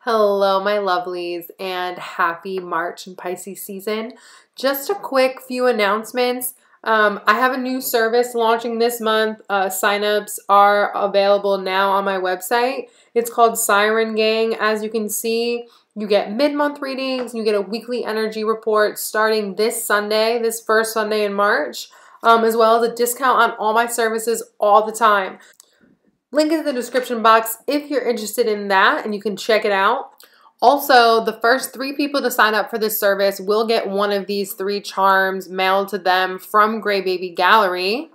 Hello, my lovelies, and happy March and Pisces season. Just a quick few announcements. I have a new service launching this month. Signups are available now on my website. It's called Siren Gang. As you can see, you get mid-month readings. You get a weekly energy report starting this Sunday, this first Sunday in March, as well as a discount on all my services all the time. Link is in the description box if you're interested in that, and you can check it out. Also, the first 3 people to sign up for this service will get one of these 3 charms mailed to them from Gray Baby Gallery.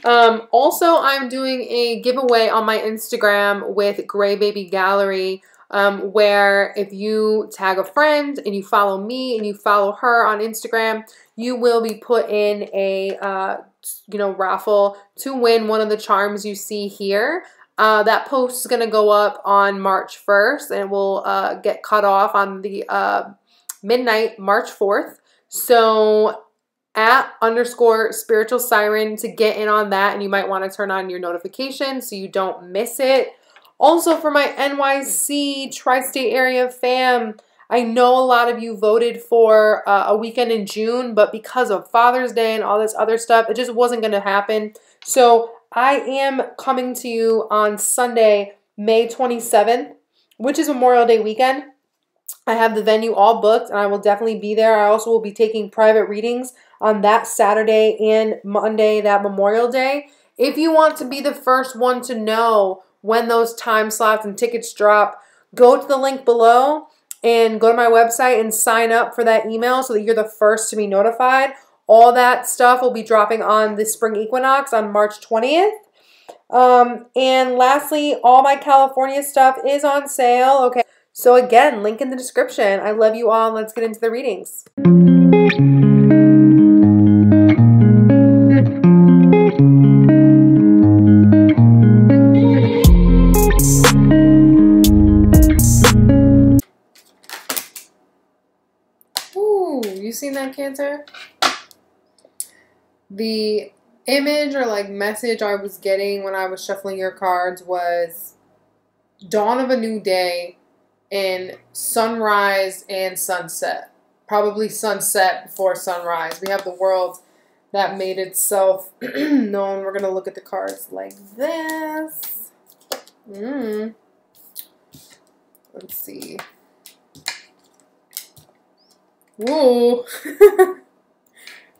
Also, I'm doing a giveaway on my Instagram with Gray Baby Gallery, where if you tag a friend and you follow me and you follow her on Instagram, you will be put in a raffle to win one of the charms you see here. That post is going to go up on March 1st and will get cut off on the midnight, March 4th. So @_spiritual siren to get in on that, and you might want to turn on your notifications so you don't miss it. Also, for my NYC tri-state area fam, I know a lot of you voted for a weekend in June, but because of Father's Day and all this other stuff, it just wasn't going to happen. So I am coming to you on Sunday, May 27th, which is Memorial Day weekend. I have the venue all booked, and I will definitely be there. I also will be taking private readings on that Saturday and Monday, that Memorial Day. If you want to be the first one to know when those time slots and tickets drop, go to the link below and go to my website and sign up for that email so that you're the first to be notified. All that stuff will be dropping on the spring equinox on March 20th. And lastly, all my California stuff is on sale. Okay, so again, link in the description. I love you all. Let's get into the readings. You seen that, Cancer? The image or like message I was getting when I was shuffling your cards was dawn of a new day and sunrise and sunset. Probably sunset before sunrise. We have the world that made itself known. We're going to look at the cards like this. Let's see. Whoa.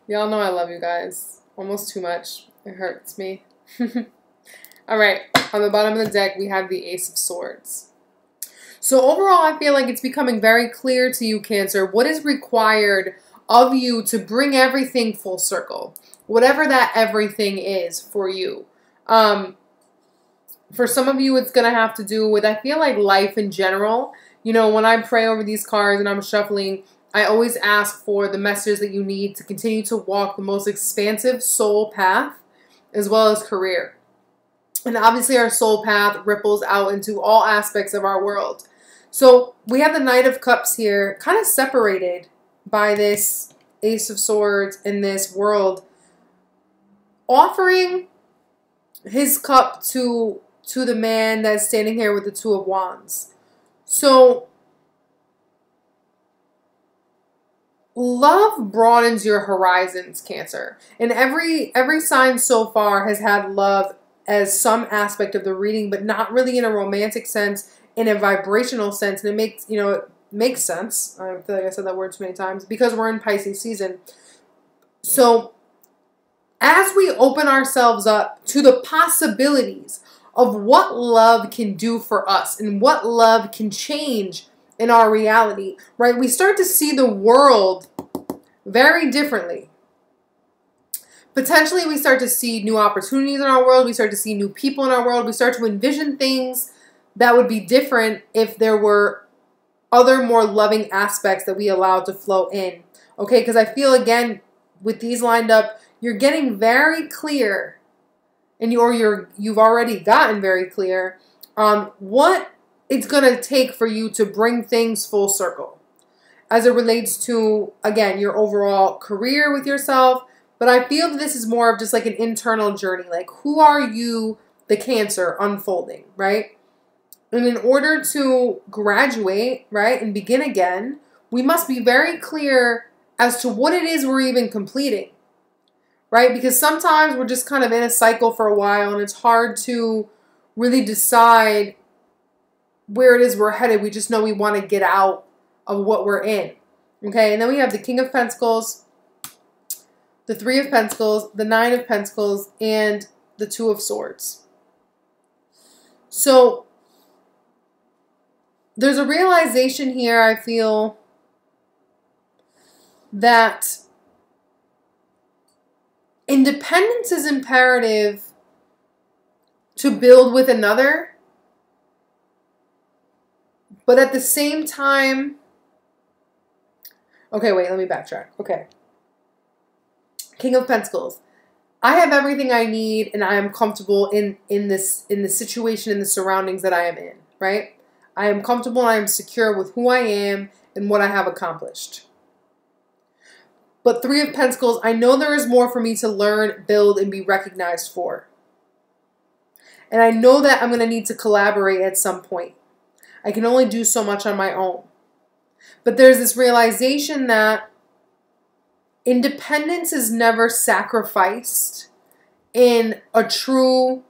Y'all know I love you guys. Almost too much. It hurts me. Alright, on the bottom of the deck, we have the Ace of Swords. So overall, I feel like it's becoming very clear to you, Cancer, what is required of you to bring everything full circle. Whatever that everything is for you. For some of you, it's going to have to do with, I feel like, life in general. You know, when I pray over these cards and I'm shuffling, I always ask for the messages that you need to continue to walk the most expansive soul path as well as career. And obviously our soul path ripples out into all aspects of our world. So we have the Knight of Cups here, kind of separated by this Ace of Swords in this world, offering his cup to the man that's standing here with the Two of Wands. So love broadens your horizons, Cancer. And every sign so far has had love as some aspect of the reading, but not really in a romantic sense, in a vibrational sense. And it makes, it makes sense. I feel like I said that word too many times because we're in Pisces season. So as we open ourselves up to the possibilities of what love can do for us and what love can change in our reality, right? We start to see the world very differently. Potentially, we start to see new opportunities in our world. We start to see new people in our world. We start to envision things that would be different if there were other more loving aspects that we allowed to flow in. Okay, because I feel, again, with these lined up, you're getting very clear, and you've already gotten very clear on what it's going to take for you to bring things full circle as it relates to, again, your overall career with yourself. But I feel that this is more of just like an internal journey. Like, who are you, the Cancer, unfolding, right? And in order to graduate, right, and begin again, we must be very clear as to what it is we're even completing, right? Because sometimes we're just kind of in a cycle for a while and it's hard to really decide where it is we're headed. We just know we want to get out of what we're in, okay? And then we have the King of Pentacles, the Three of Pentacles, the Nine of Pentacles, and the Two of Swords. So there's a realization here, I feel, that independence is imperative to build with another, but at the same time, okay, wait, let me backtrack. Okay. King of Pentacles. I have everything I need and I am comfortable in the situation, in the surroundings that I am in, right? I am comfortable and I am secure with who I am and what I have accomplished. But Three of Pentacles, I know there is more for me to learn, build, and be recognized for. And I know that I'm going to need to collaborate at some point. I can only do so much on my own. But there's this realization that independence is never sacrificed in a true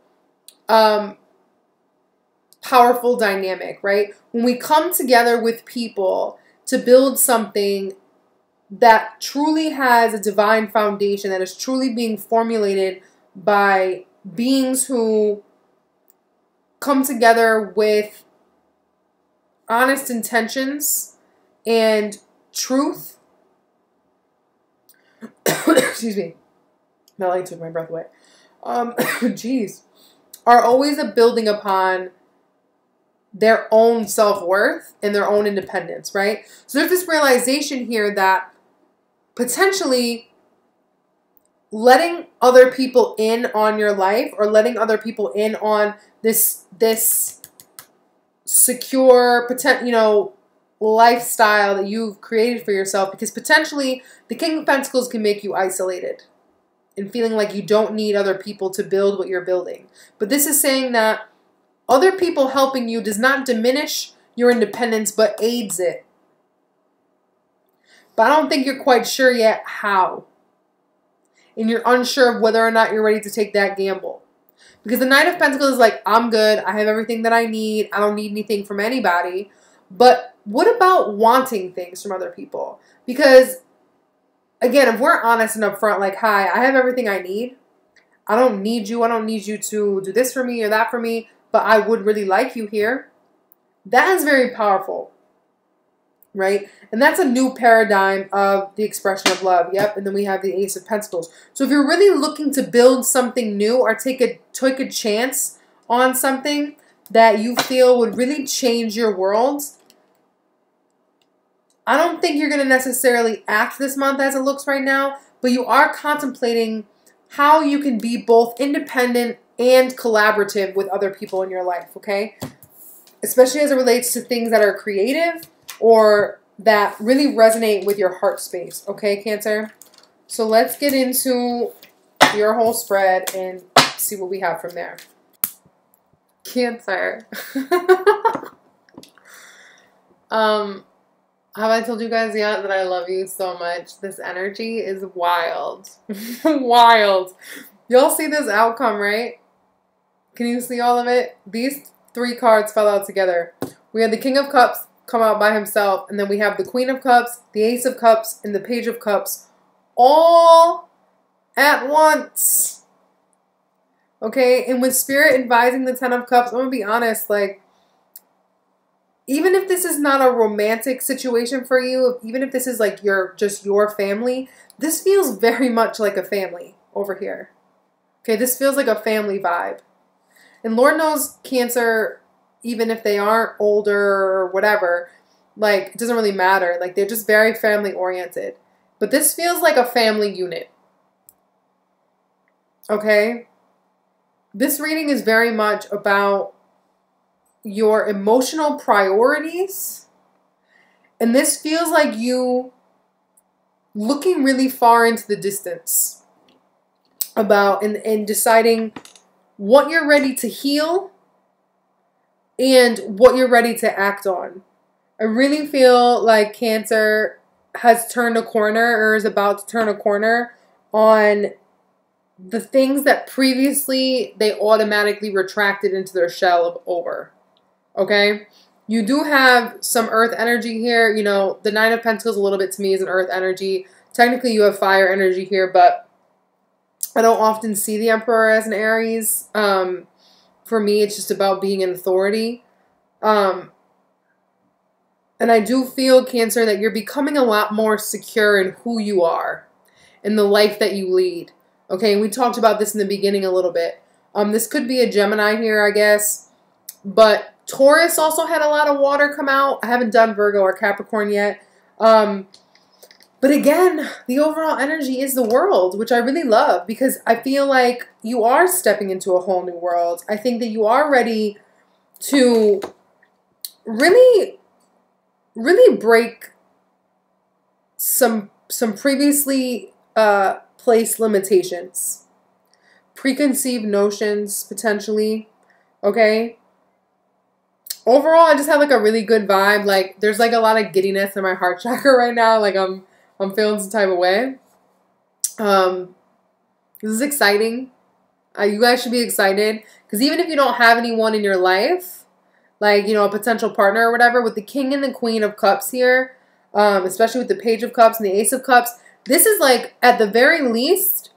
powerful dynamic, right? When we come together with people to build something that truly has a divine foundation, that is truly being formulated by beings who come together with honest intentions and truth. Excuse me. My light took my breath away. Jeez. Are always a building upon their own self-worth and their own independence, right? So there's this realization here that potentially letting other people in on your life, or letting other people in on this secure, lifestyle that you've created for yourself, because potentially the King of Pentacles can make you isolated and feeling like you don't need other people to build what you're building. But this is saying that other people helping you does not diminish your independence, but aids it. But I don't think you're quite sure yet how. And you're unsure of whether or not you're ready to take that gamble. Because the Knight of Pentacles is like, I'm good. I have everything that I need. I don't need anything from anybody. But what about wanting things from other people? Because, again, if we're honest and upfront, like, hi, I have everything I need. I don't need you. I don't need you to do this for me or that for me. But I would really like you here. That is very powerful. Right? And that's a new paradigm of the expression of love. Yep. And then we have the Ace of Pentacles. So if you're really looking to build something new or take a chance on something that you feel would really change your world, I don't think you're going to necessarily act this month as it looks right now, but you are contemplating how you can be both independent and collaborative with other people in your life, okay? Especially as it relates to things that are creative or that really resonate with your heart space, okay, Cancer? So let's get into your whole spread and see what we have from there. Cancer. Have I told you guys yet that I love you so much? This energy is wild. Wild. Y'all see this outcome, right? Can you see all of it? These three cards fell out together. We had the King of Cups come out by himself, and then we have the Queen of Cups, the Ace of Cups, and the Page of Cups all at once. Okay? And with Spirit advising the Ten of Cups, I'm going to be honest, like, even if this is not a romantic situation for you, even if this is like just your family, this feels very much like a family over here. Okay, this feels like a family vibe. And Lord knows, Cancer, even if they aren't older or whatever, like, it doesn't really matter. Like, they're just very family oriented. But this feels like a family unit. Okay? This reading is very much about your emotional priorities. And this feels like you looking really far into the distance about and deciding what you're ready to heal and what you're ready to act on. I really feel like Cancer has turned a corner or is about to turn a corner on the things that previously they automatically retracted into their shell of over. Okay? You do have some earth energy here. You know, the Nine of Pentacles a little bit to me is an earth energy. Technically, you have fire energy here, but I don't often see the Emperor as an Aries. For me, it's just about being in authority. And I do feel, Cancer, that you're becoming a lot more secure in who you are, in the life that you lead. Okay, we talked about this in the beginning a little bit. This could be a Gemini here, I guess. But Taurus also had a lot of water come out. I haven't done Virgo or Capricorn yet. But again, the overall energy is the world, which I really love because I feel like you are stepping into a whole new world. I think that you are ready to really break some previously placed limitations, preconceived notions, potentially. Okay. Overall, I just have like a really good vibe. Like there's like a lot of giddiness in my heart chakra right now. Like I'm feeling some type of way. This is exciting. You guys should be excited because even if you don't have anyone in your life, like, you know, a potential partner or whatever, with the King and the Queen of Cups here, especially with the Page of Cups and the Ace of Cups, this is like at the very least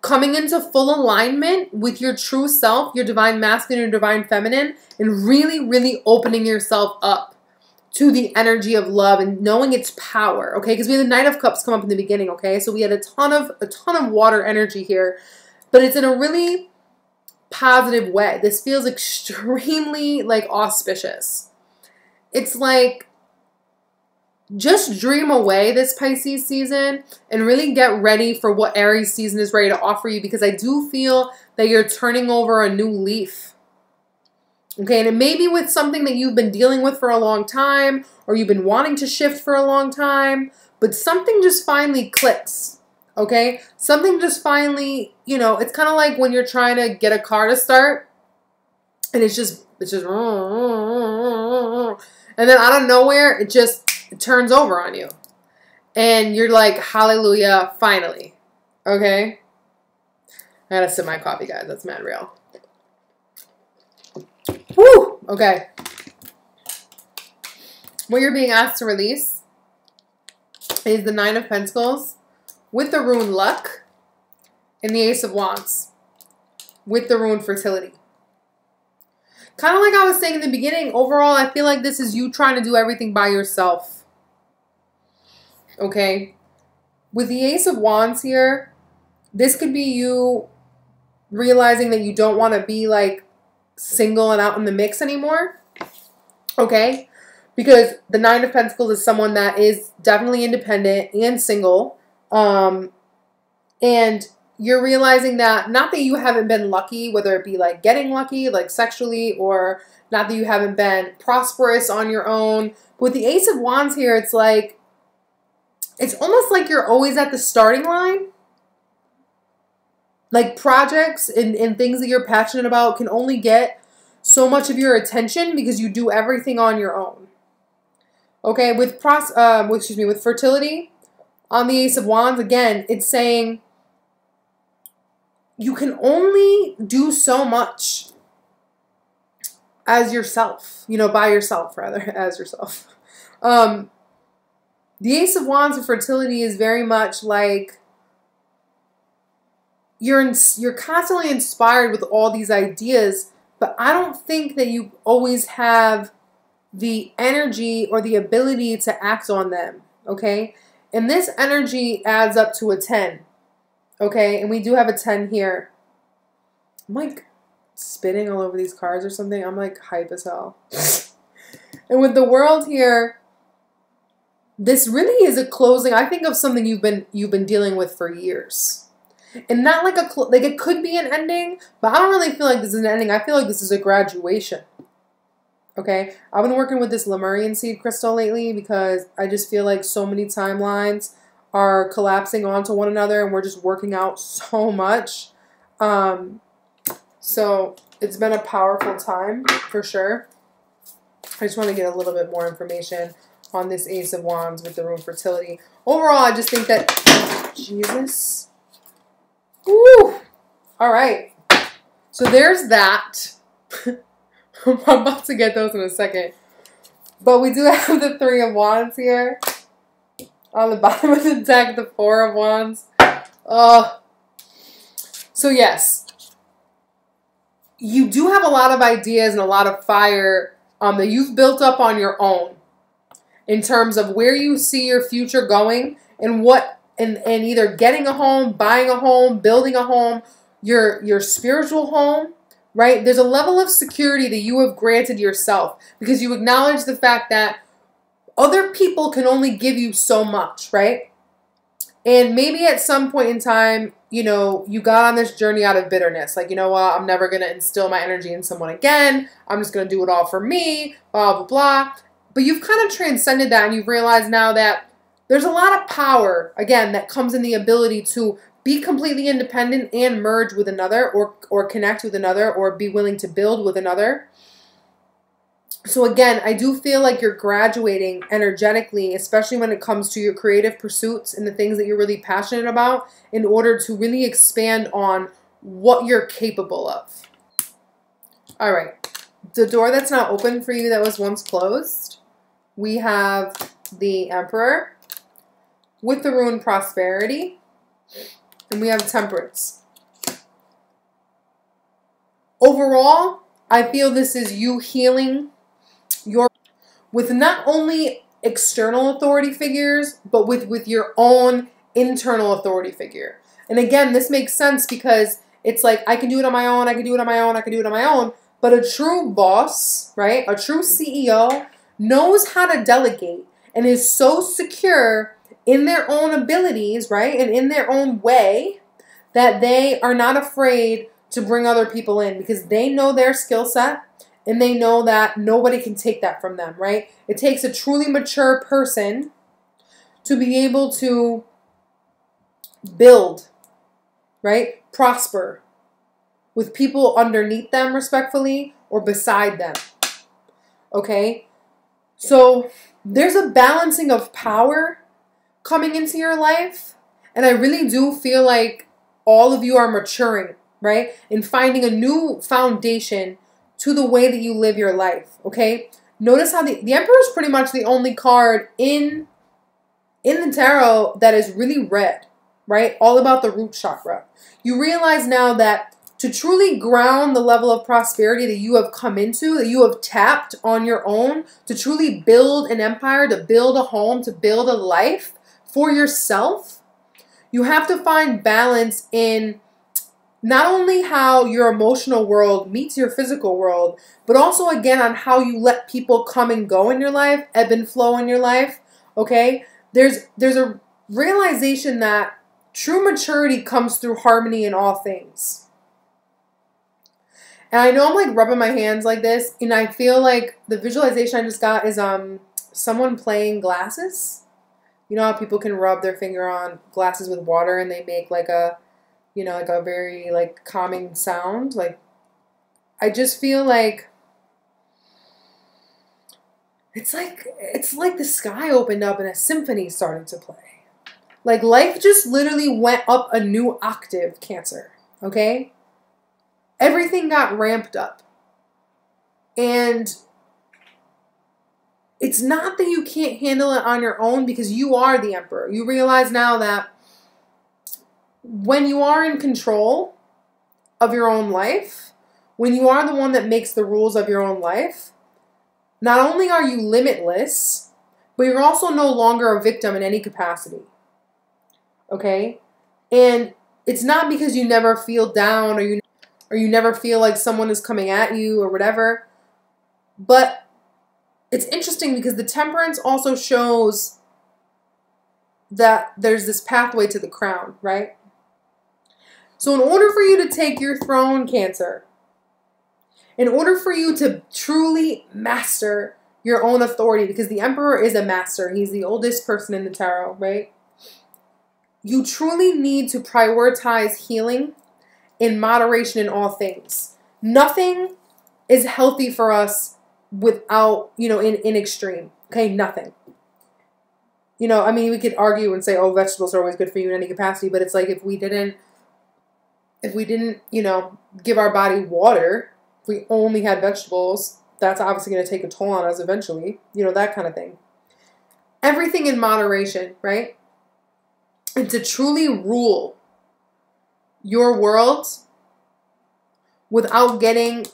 coming into full alignment with your true self, your divine masculine, your divine feminine, and really, really opening yourself up to the energy of love and knowing its power, okay? Because we had the Knight of Cups come up in the beginning, okay? So we had a ton of water energy here, but it's in a really positive way. This feels extremely like auspicious. It's like just dream away this Pisces season and really get ready for what Aries season is ready to offer you, because I do feel that you're turning over a new leaf. Okay, and it may be with something that you've been dealing with for a long time or you've been wanting to shift for a long time, but something just finally clicks, okay? Something just finally, you know, it's kind of like when you're trying to get a car to start and it's just, and then out of nowhere, it turns over on you. And you're like, hallelujah, finally, okay? I gotta sip my coffee, guys. That's mad real. Woo! Okay. What you're being asked to release is the Nine of Pentacles with the rune Luck and the Ace of Wands with the rune Fertility. Kind of like I was saying in the beginning, overall, I feel like this is you trying to do everything by yourself. Okay? With the Ace of Wands here, this could be you realizing that you don't want to be like single and out in the mix anymore, okay? Because the Nine of Pentacles is someone that is definitely independent and single, and you're realizing that not that you haven't been lucky, whether it be like getting lucky, like sexually, or not that you haven't been prosperous on your own. But with the Ace of Wands here, it's like, it's almost like you're always at the starting line. Like projects and things that you're passionate about can only get so much of your attention because you do everything on your own. Okay, with Fertility on the Ace of Wands, again, it's saying you can only do so much as yourself, you know, by yourself, rather, as yourself. The Ace of Wands and Fertility is very much like you're constantly inspired with all these ideas, but I don't think that you always have the energy or the ability to act on them, okay? And this energy adds up to a 10, okay? And we do have a 10 here. I'm like spitting all over these cards or something. I'm like hype as hell. And with the World here, this really is a closing. I think of something you've been dealing with for years. And not like like it could be an ending, but I don't really feel like this is an ending. I feel like this is a graduation. Okay? I've been working with this Lemurian seed crystal lately because I just feel like so many timelines are collapsing onto one another and we're just working out so much. So it's been a powerful time for sure. I just want to get a little bit more information on this Ace of Wands with the rune fertility. Overall, I just think that, Jesus. Woo! All right. So there's that. I'm about to get those in a second. But we do have the Three of Wands here. On the bottom of the deck, the Four of Wands. So yes. You do have a lot of ideas and a lot of fire that you've built up on your own. In terms of where you see your future going. And what, and either getting a home, buying a home, building a home. Your spiritual home. Right? There's a level of security that you have granted yourself because you acknowledge the fact that other people can only give you so much, right? And maybe at some point in time, you know, you got on this journey out of bitterness. Like, you know what? I'm never going to instill my energy in someone again. I'm just going to do it all for me, blah, blah, blah. But you've kind of transcended that and you've realized now that there's a lot of power, again, that comes in the ability to be completely independent and merge with another or connect with another or be willing to build with another. So again, I do feel like you're graduating energetically, especially when it comes to your creative pursuits and the things that you're really passionate about in order to really expand on what you're capable of. All right. The door that's not open for you that was once closed, we have the Emperor with the rune Prosperity. And we have Temperance. Overall, I feel this is you healing with not only external authority figures, but with your own internal authority figure. And again, this makes sense because it's like, I can do it on my own, I can do it on my own, I can do it on my own. But a true boss, right, a true CEO knows how to delegate and is so secure in their own abilities, right, and in their own way that they are not afraid to bring other people in because they know their skill set and they know that nobody can take that from them, right? It takes a truly mature person to be able to build, right, prosper with people underneath them respectfully or beside them, okay? So there's a balancing of power coming into your life. And I really do feel like all of you are maturing, right? And finding a new foundation to the way that you live your life, okay? Notice how the Emperor is pretty much the only card in the tarot that is really red, right? All about the root chakra. You realize now that to truly ground the level of prosperity that you have come into, that you have tapped on your own, to truly build an empire, to build a home, to build a life for yourself, you have to find balance in not only how your emotional world meets your physical world, but also, again, on how you let people come and go in your life, ebb and flow in your life, okay? There's a realization that true maturity comes through harmony in all things. And I know I'm like rubbing my hands like this, and I feel like the visualization I just got is someone playing glasses. You know how people can rub their finger on glasses with water and they make like a, you know, like a very like calming sound. Like, I just feel like it's like the sky opened up and a symphony started to play. Like life just literally went up a new octave, Cancer. Okay? Everything got ramped up. And it's not that you can't handle it on your own because you are the Emperor. You realize now that when you are in control of your own life, when you are the one that makes the rules of your own life, not only are you limitless, but you're also no longer a victim in any capacity. Okay? And it's not because you never feel down or you never feel like someone is coming at you or whatever. But it's interesting because the Temperance also shows that there's this pathway to the crown, right? So in order for you to take your throne, Cancer, in order for you to truly master your own authority, because the Emperor is a master, he's the oldest person in the tarot, right? You truly need to prioritize healing in moderation in all things. Nothing is healthy for us without, you know, in extreme. Okay, nothing. You know, I mean, we could argue and say, oh, vegetables are always good for you in any capacity, but it's like if we didn't, you know, give our body water, if we only had vegetables, that's obviously going to take a toll on us eventually, you know, that kind of thing. Everything in moderation, right? And to truly rule your world without getting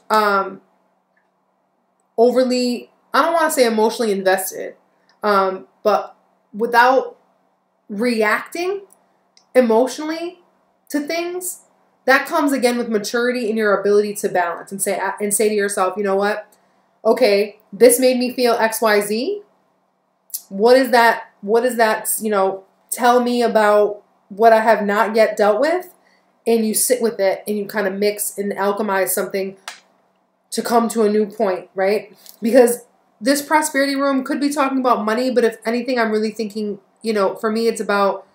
overly, I don't want to say emotionally invested, but without reacting emotionally to things, that comes again with maturity and your ability to balance and say to yourself, you know what? Okay, this made me feel XYZ. What is that, you know, tell me about what I have not yet dealt with, and you sit with it and you kind of mix and alchemize something to come to a new point, right? Because this prosperity room could be talking about money, but if anything, I'm really thinking, you know, for me, it's about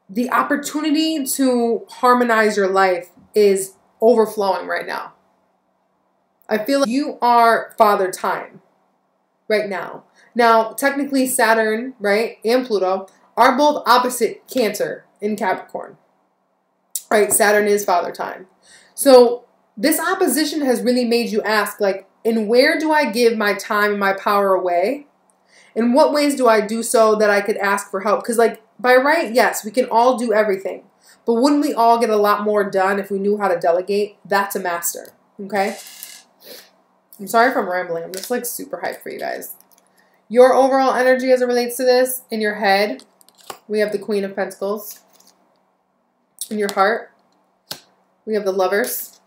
the opportunity to harmonize your life is overflowing right now. I feel like you are Father Time right now. Now, technically Saturn, right, and Pluto are both opposite Cancer in Capricorn. Right? Saturn is Father Time. So this opposition has really made you ask, like, and where do I give my time and my power away? In what ways do I do so that I could ask for help? Because, like, by right, yes, we can all do everything. But wouldn't we all get a lot more done if we knew how to delegate? That's a master. Okay? I'm sorry if I'm rambling. I'm just, like, super hyped for you guys. Your overall energy as it relates to this, in your head, we have the Queen of Pentacles. In your heart, we have the Lovers.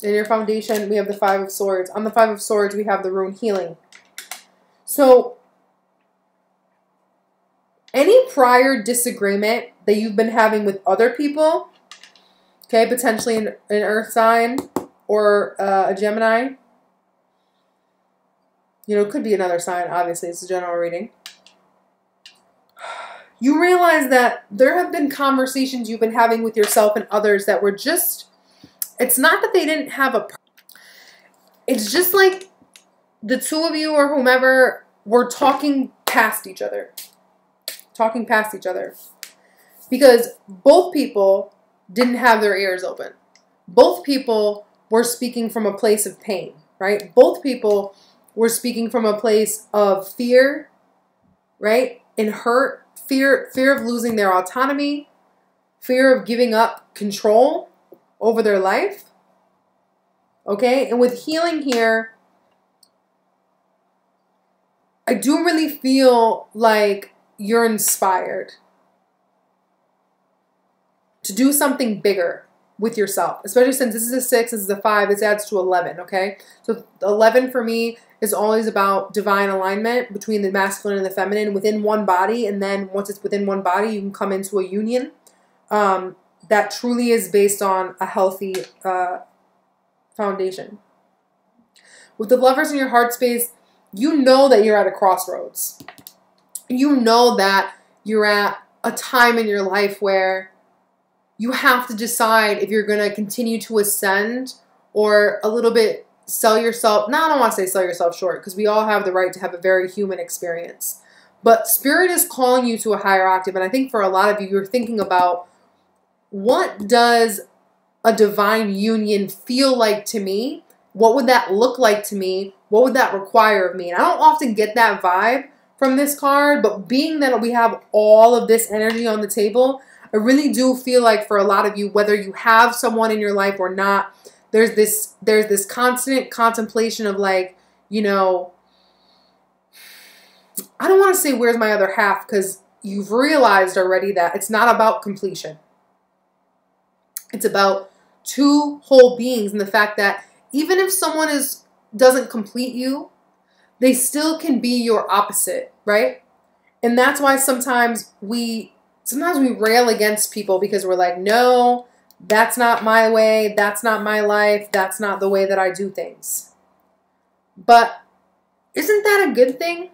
In your foundation, we have the Five of Swords. On the Five of Swords, we have the rune Healing. So, any prior disagreement that you've been having with other people, okay, potentially an earth sign or a Gemini, you know, it could be another sign, obviously, it's a general reading. You realize that there have been conversations you've been having with yourself and others that were just, it's not that they didn't have a, it's just like the two of you or whomever were talking past each other. Talking past each other. Because both people didn't have their ears open. Both people were speaking from a place of pain, right? Both people were speaking from a place of fear, right? And hurt. Fear of losing their autonomy, fear of giving up control over their life. Okay? And with healing here, I do really feel like you're inspired to do something bigger with yourself, especially since this is a 6, this is a 5, this adds to 11, okay? So 11 for me is always about divine alignment between the masculine and the feminine within one body, and then once it's within one body, you can come into a union that truly is based on a healthy foundation. With the Lovers in your heart space, you know that you're at a crossroads. You know that you're at a time in your life where you have to decide if you're going to continue to ascend or a little bit sell yourself. No, I don't want to say sell yourself short, because we all have the right to have a very human experience. But Spirit is calling you to a higher octave. And I think for a lot of you, you're thinking about, what does a divine union feel like to me? What would that look like to me? What would that require of me? And I don't often get that vibe from this card, but being that we have all of this energy on the table, I really do feel like for a lot of you, whether you have someone in your life or not, there's this constant contemplation of, like, you know, I don't want to say where's my other half, because you've realized already that it's not about completion. It's about two whole beings, and the fact that even if someone doesn't complete you, they still can be your opposite, right? And that's why sometimes we rail against people, because we're like, no, that's not my way, that's not my life, that's not the way that I do things. But isn't that a good thing?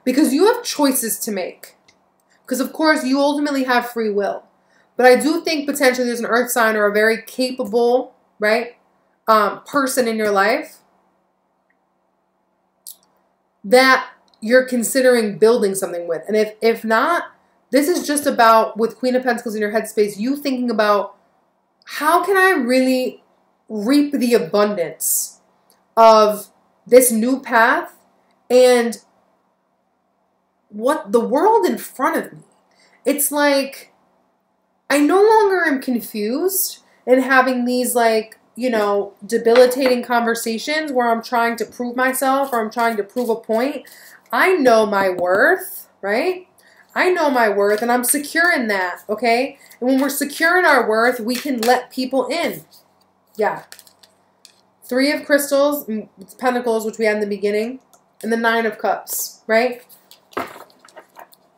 Because you have choices to make. Because of course you ultimately have free will. But I do think potentially there's an earth sign or a very capable, right, person in your life that you're considering building something with. And if not, this is just about, with Queen of Pentacles in your headspace, you thinking about, how can I really reap the abundance of this new path and what the world in front of me. It's like, I no longer am confused and having these, like, you know, debilitating conversations where I'm trying to prove myself or I'm trying to prove a point. I know my worth, right? I know my worth and I'm secure in that, okay? And when we're secure in our worth, we can let people in. Yeah. 3 of Crystals, Pentacles, which we had in the beginning, and the 9 of Cups, right?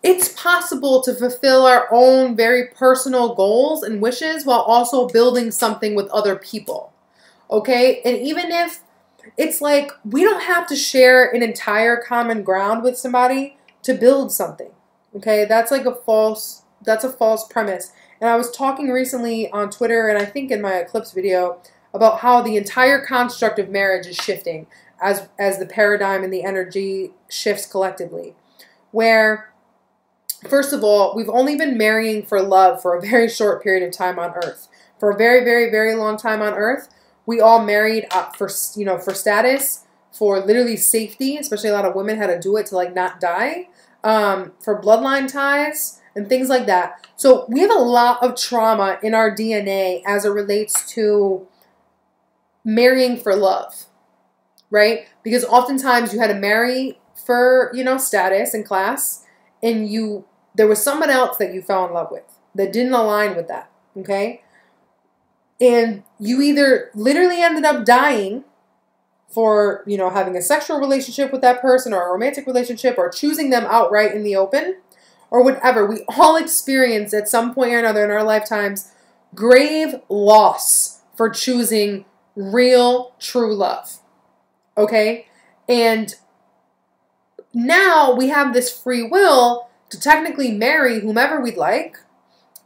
It's possible to fulfill our own very personal goals and wishes while also building something with other people, okay? And even if it's like, we don't have to share an entire common ground with somebody to build something, okay? That's like that's a false premise. And I was talking recently on Twitter, and I think in my eclipse video, about how the entire construct of marriage is shifting as the paradigm and the energy shifts collectively, where, first of all, we've only been marrying for love for a very short period of time on Earth. For a very, very, very long time on Earth, we all married for status, for literally safety. Especially a lot of women had to do it to, like, not die, for bloodline ties and things like that. So we have a lot of trauma in our DNA as it relates to marrying for love, right? Because oftentimes you had to marry for, you know, status and class, and there was someone else that you fell in love with that didn't align with that, okay? And you either literally ended up dying for, you know, having a sexual relationship with that person or a romantic relationship or choosing them outright in the open or whatever. We all experience at some point or another in our lifetimes grave loss for choosing real, true love, okay? And now we have this free will to technically marry whomever we'd like,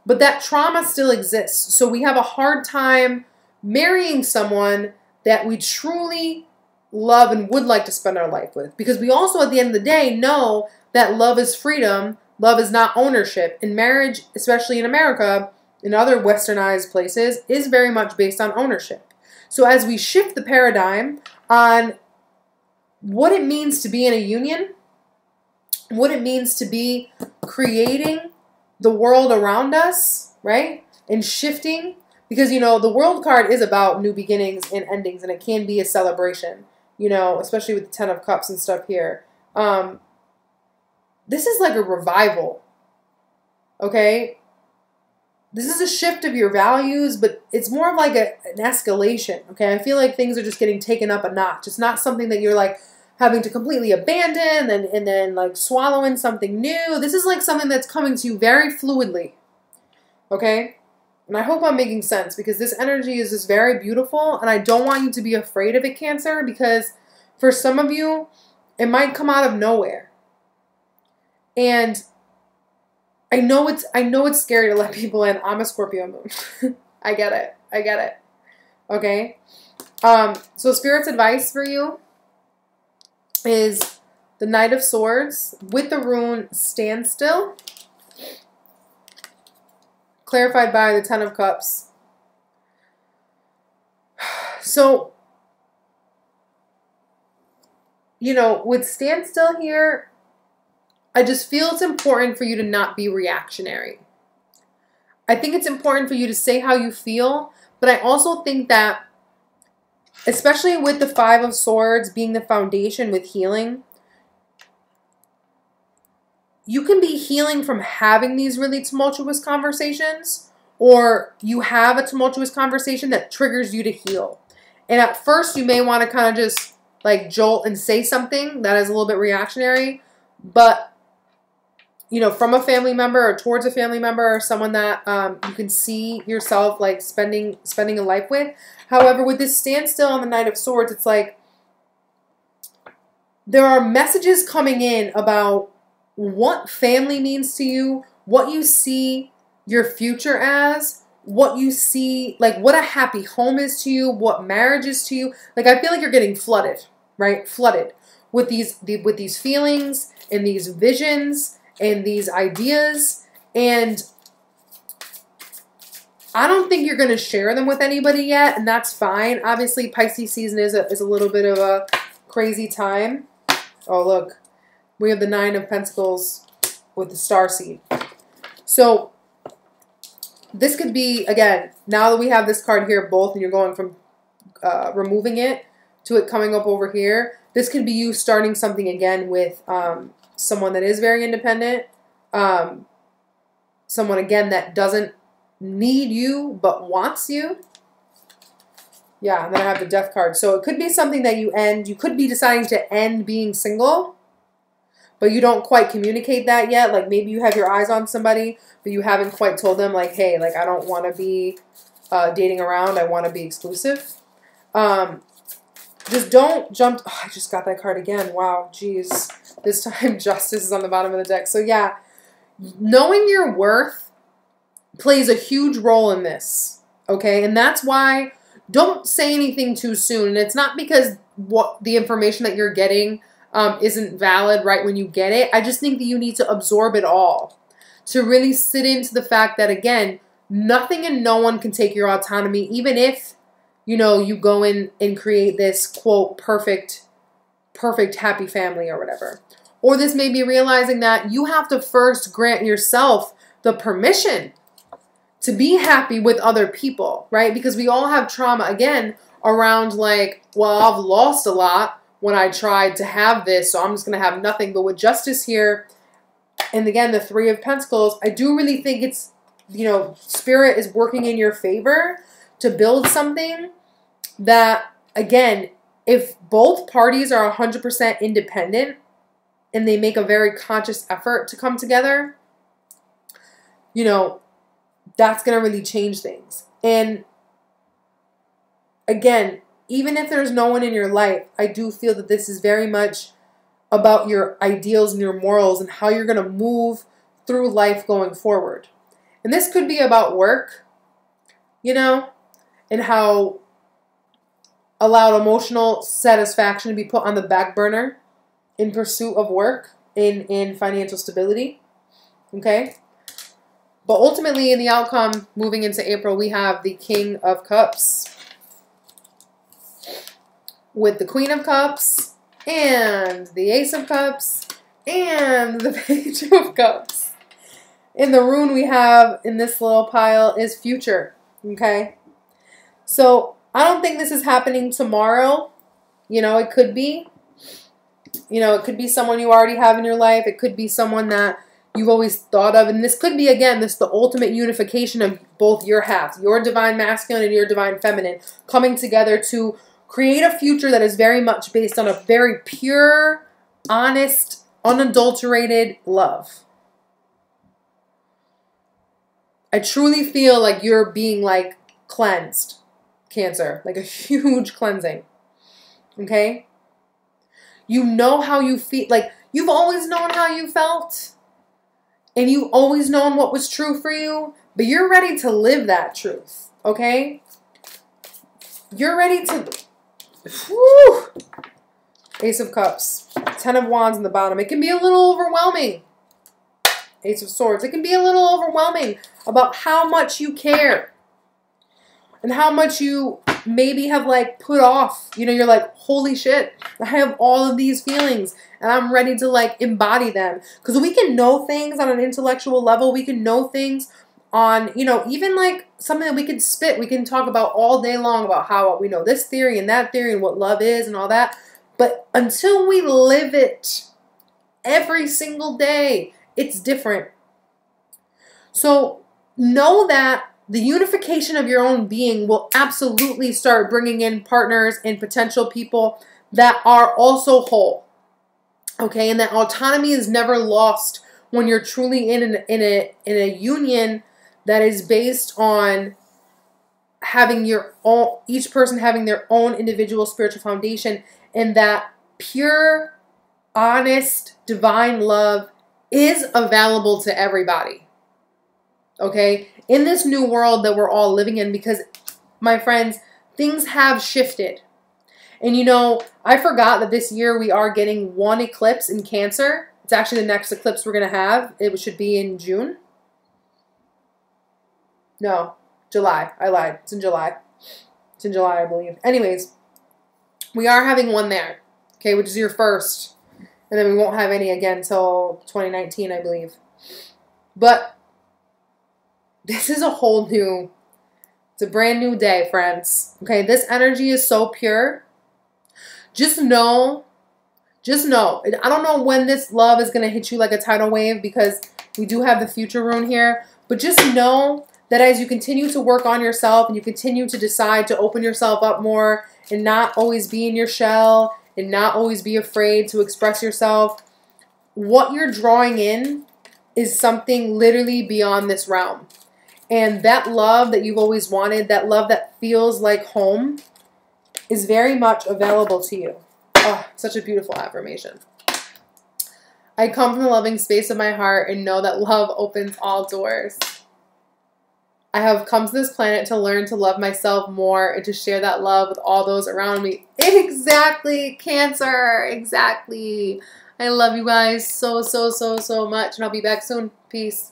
but that trauma still exists. So we have a hard time marrying someone that we truly love and would like to spend our life with. Because we also, at the end of the day, know that love is freedom, love is not ownership. And marriage, especially in America, in other westernized places, is very much based on ownership. So as we shift the paradigm on what it means to be in a union, what it means to be creating the world around us, right? And shifting, because, you know, the world card is about new beginnings and endings, and it can be a celebration, you know, especially with the 10 of Cups and stuff here. This is like a revival, okay? This is a shift of your values, but it's more of like an escalation, okay? I feel like things are just getting taken up a notch. It's not something that you're like having to completely abandon and then like swallow in something new. This is like something that's coming to you very fluidly, okay? And I hope I'm making sense, because this energy is just very beautiful, and I don't want you to be afraid of it, Cancer, because for some of you, it might come out of nowhere. And I know it's scary to let people in. I'm a Scorpio moon. I get it. I get it. Okay? So Spirit's advice for you is the Knight of Swords with the rune Stand Still, clarified by the 10 of Cups. So, you know, with Stand Still here, I just feel it's important for you to not be reactionary. I think it's important for you to say how you feel, but I also think that, especially with the 5 of Swords being the foundation with healing, you can be healing from having these really tumultuous conversations, or you have a tumultuous conversation that triggers you to heal. And at first, you may want to kind of just like jolt and say something that is a little bit reactionary, but you know, from a family member or towards a family member or someone that you can see yourself like spending a life with. However, with this standstill on the Knight of Swords, it's like there are messages coming in about what family means to you, what you see your future as, what you see, like what a happy home is to you, what marriage is to you. Like I feel like you're getting flooded, right? Flooded with these feelings and these visions and these ideas. And I don't think you're going to share them with anybody yet, and that's fine. Obviously, Pisces season is a little bit of a crazy time. Oh, look. We have the Nine of Pentacles with the Starseed. So, this could be, again, now that we have this card here, both, and you're going from removing it to it coming up over here, this could be you starting something again with someone that is very independent. Someone, again, that doesn't need you but wants you. Yeah, and then I have the Death card. So it could be something that you end. You could be deciding to end being single, but you don't quite communicate that yet. Like maybe you have your eyes on somebody, but you haven't quite told them like, hey, like I don't want to be dating around. I want to be exclusive. Just don't jump. Oh, I just got that card again. Wow, geez. This time Justice is on the bottom of the deck. So yeah, knowing your worth plays a huge role in this, okay? And that's why don't say anything too soon. And it's not because what the information that you're getting isn't valid right when you get it. I just think that you need to absorb it all to really sit into the fact that, again, nothing and no one can take your autonomy, even if, you know, you go in and create this, quote, perfect, happy family or whatever. Or this may be realizing that you have to first grant yourself the permission to be happy with other people, right? Because we all have trauma, again, around like, well, I've lost a lot when I tried to have this, so I'm just going to have nothing. But with Justice here, and again, the Three of Pentacles, I do really think it's, you know, Spirit is working in your favor to build something that, again, if both parties are 100% independent and they make a very conscious effort to come together, you know, that's going to really change things. And again, even if there's no one in your life, I do feel that this is very much about your ideals and your morals and how you're going to move through life going forward. And this could be about work, you know, and how allowed emotional satisfaction to be put on the back burner in pursuit of work, in financial stability, okay? But ultimately, in the outcome, moving into April, we have the King of Cups with the Queen of Cups and the Ace of Cups and the Page of Cups. In the rune we have in this little pile is future, okay? So I don't think this is happening tomorrow. You know, it could be. You know, it could be someone you already have in your life. It could be someone that you've always thought of. And this could be, again, this the ultimate unification of both your halves, your divine masculine and your divine feminine, coming together to create a future that is very much based on a very pure, honest, unadulterated love. I truly feel like you're being like cleansed, Cancer, like a huge cleansing. Okay? You know how you feel, like you've always known how you felt. And you've always known what was true for you, but you're ready to live that truth, okay? You're ready to, whew. Ace of Cups, Ten of Wands in the bottom. It can be a little overwhelming. Ace of Swords. It can be a little overwhelming about how much you care and how much you maybe have like put off. You know, you're like, holy shit, I have all of these feelings and I'm ready to like embody them. Because we can know things on an intellectual level. We can know things on, you know, even like something that we can spit. We can talk about all day long about how we know this theory and that theory and what love is and all that. But until we live it every single day, it's different. So know that the unification of your own being will absolutely start bringing in partners and potential people that are also whole. Okay, and that autonomy is never lost when you're truly in a union that is based on having your own, each person having their own individual spiritual foundation, and that pure, honest, divine love is available to everybody. okay? In this new world that we're all living in, because, my friends, things have shifted. And you know, I forgot that this year we are getting one eclipse in Cancer. It's actually the next eclipse we're going to have. It should be in June. No, July. I lied. It's in July. It's in July, I believe. Anyways, we are having one there, okay, which is your first. And then we won't have any again until 2019, I believe. But this is a whole new, it's a brand new day, friends. Okay, this energy is so pure. Just know, I don't know when this love is going to hit you like a tidal wave, because we do have the future rune here. But just know that as you continue to work on yourself and you continue to decide to open yourself up more and not always be in your shell and not always be afraid to express yourself, what you're drawing in is something literally beyond this realm. And that love that you've always wanted, that love that feels like home, is very much available to you. Oh, such a beautiful affirmation. I come from the loving space of my heart and know that love opens all doors. I have come to this planet to learn to love myself more and to share that love with all those around me. Exactly, Cancer. Exactly. I love you guys so, so, so, so much. And I'll be back soon. Peace.